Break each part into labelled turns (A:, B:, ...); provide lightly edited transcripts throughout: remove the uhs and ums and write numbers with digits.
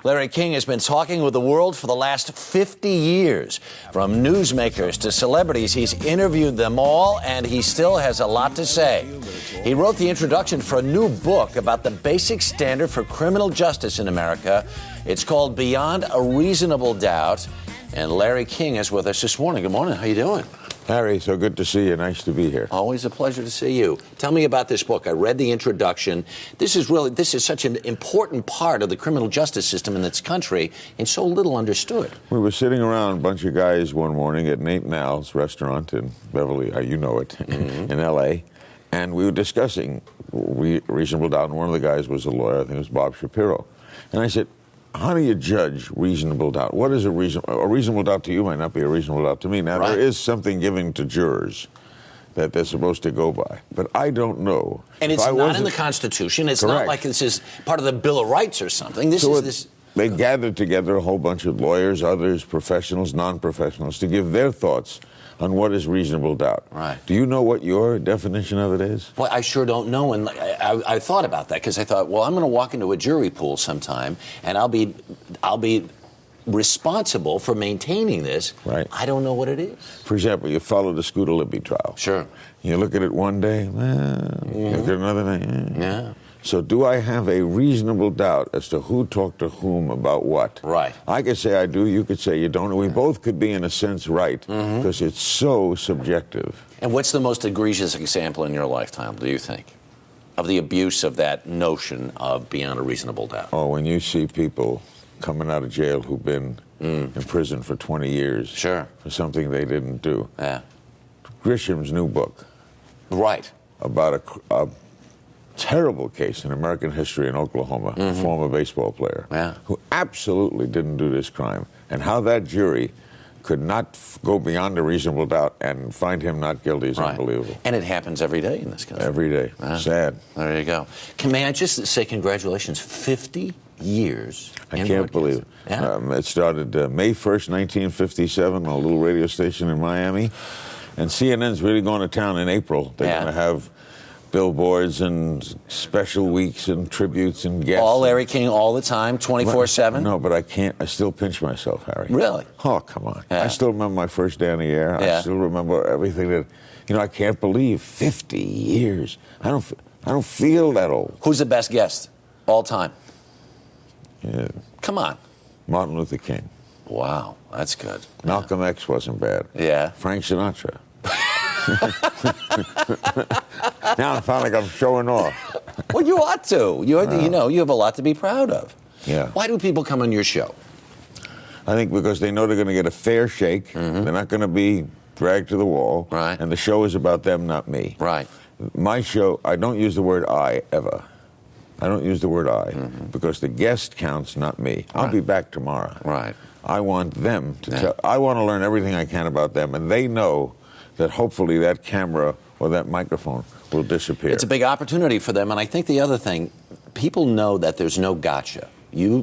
A: Larry King has been talking with the world for the last 50 years. From newsmakers to celebrities, he's interviewed them all, and he still has a lot to say. He wrote the introduction for a new book about the basic standard for criminal justice in America. It's called Beyond a Reasonable Doubt. And Larry King is with us this morning. Good morning. How you doing?
B: Harry, so good to see you. Nice to be here.
A: Always a pleasure to see you. Tell me about this book. I read the introduction. This is such an important part of the criminal justice system in this country and so little understood.
B: We were sitting around, a bunch of guys one morning at Nate and Al's restaurant in Beverly, you know it, in L.A., and we were discussing reasonable doubt, and one of the guys was a lawyer. I think it was Bob Shapiro. And I said, how do you judge reasonable doubt? What is a reasonable doubt to you might not be a reasonable doubt to me. Now, There is something given to jurors that they're supposed to go by, but I don't know.
A: And it's not in the Constitution. It's not like this is part of the Bill of Rights or something.
B: They gathered together a whole bunch of lawyers, others, professionals, non-professionals, to give their thoughts on what is reasonable doubt.
A: Right.
B: Do you know what your definition of it is?
A: Well, I sure don't know, and I thought about that because I thought, well, I'm going to walk into a jury pool sometime, and I'll be responsible for maintaining this.
B: Right.
A: I don't know what it is.
B: For example, you follow the Scooter Libby trial.
A: Sure.
B: You look at it one day, you look at another day.
A: Yeah.
B: So do I have a reasonable doubt as to who talked to whom about what?
A: Right.
B: I could say I do, you could say you don't. We both could be, in a sense, right, because it's so subjective.
A: And what's the most egregious example in your lifetime, do you think, of the abuse of that notion of beyond a reasonable doubt?
B: Oh, when you see people coming out of jail who've been in prison for 20 years
A: Sure.
B: for something they didn't do.
A: Yeah.
B: Grisham's new book.
A: Right.
B: About a terrible case in American history in Oklahoma, a former baseball player, who absolutely didn't do this crime, and how that jury could not go beyond a reasonable doubt and find him not guilty is unbelievable.
A: And it happens every day in this country.
B: Every day. Sad.
A: There you go. May I just say congratulations, 50 years.
B: I can't believe it.
A: Yeah.
B: It started May 1st, 1957, on a little radio station in Miami, and CNN's really going to town in April. They're going to have billboards and special weeks and tributes and guests.
A: All Larry King all the time, 24/7?
B: No, but I can't. I still pinch myself, Harry.
A: Really?
B: Oh, come on.
A: Yeah.
B: I still remember my first day on the air. I still remember everything that, I can't believe 50 years. I don't feel that old.
A: Who's the best guest all time?
B: Yeah.
A: Come on.
B: Martin Luther King.
A: Wow, that's good.
B: Malcolm X wasn't bad.
A: Yeah.
B: Frank Sinatra. Now I sound like I'm showing off.
A: Well, you ought to. You have a lot to be proud of.
B: Yeah.
A: Why do people come on your show?
B: I think because they know they're going to get a fair shake. They're not going to be dragged to the wall.
A: Right.
B: And the show is about them, not me.
A: Right.
B: My show, I don't use the word I ever. I don't use the word I because the guest counts, not me. I'll be back tomorrow.
A: Right.
B: I want them to tell. I want to learn everything I can about them, and they know that hopefully that camera or that microphone will disappear.
A: It's a big opportunity for them, and I think the other thing, people know that there's no gotcha.
B: No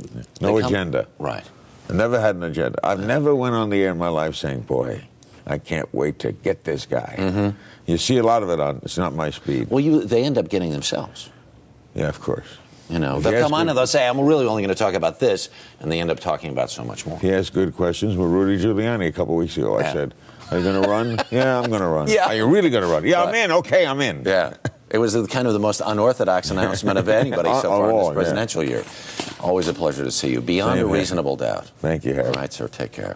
B: agenda.
A: Right.
B: I never had an agenda. I've never went on the air in my life saying, boy, I can't wait to get this guy. You see a lot of it on, it's not my speed.
A: Well, they end up getting themselves.
B: Yeah, of course.
A: They'll come on and they'll say, I'm really only going to talk about this, and they end up talking about so much more.
B: He asked good questions with Rudy Giuliani a couple weeks ago. I said, are you going to run? Yeah, I'm going to run.
A: Yeah.
B: Are you really going to run? Yeah, I'm in. Okay, I'm in.
A: Yeah. It was kind of the most unorthodox announcement of anybody so far in this presidential year. Always a pleasure to see you. Beyond a reasonable doubt.
B: Thank you, Harry.
A: All right, sir. Take care.